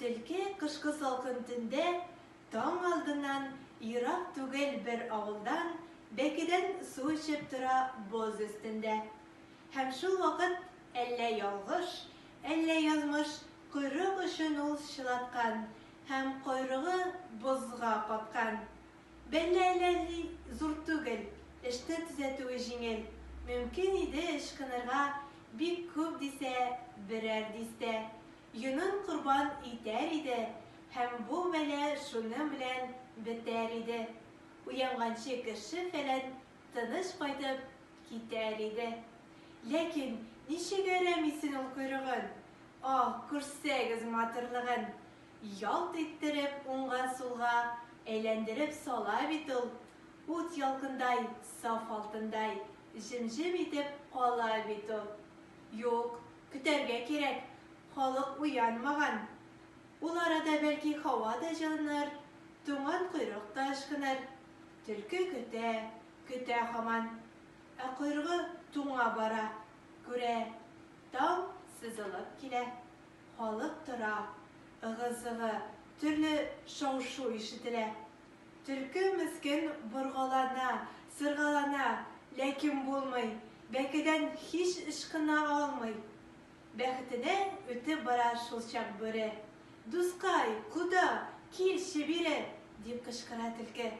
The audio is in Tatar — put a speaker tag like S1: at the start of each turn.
S1: Төлке кышкы салкын төндә таң алдыннан ерак түгел бер авылдан бәкедән су эчеп тора боз өстендә. Һәм шул вакыт әллә ялгыш, әллә язмыш койрык өчен ул чылаткан һәм койрыгы бозга каткан. Бәлләләре зур түгел, эшне төзәтүе җиңел. Мөмкин иде ышкынырга бик күп дисә, берәр дистә. Юнын курбан итәр иде, һәм бу бәлә шуның белән бетәр иде. Уянганчы кеше фәлән тыныч кайтып китәр иде. Ләкин ничек әрәмисен ул койрыгын? Күрсәгез матурлыгын. Ялт иттереп уңга-сулга әйләндереп сала бит ул. Ут ялкындай, саф алтындай, җем-җем итеп кала бит ул. Юк, көтәргә кирәк. Халык уянмаган. Ул арада бәлки һава да җылыныр, туңган койрык та ышкыныр. Төлке көтә, көтә һаман. Ә койрыгы туңа бара. Күрә, таң сызылып килә. Халык тора, ыгы-зыгы, төрле шау-шу ишетелә. Төлке мескен боргалана, сыргалана, ләкин булмый. Бәкедән һич ышкына алмый. Бәхетенә үтеп бара шул чак бүре. «Дускай, куда? Килче бире!» дип кычкыра төлке.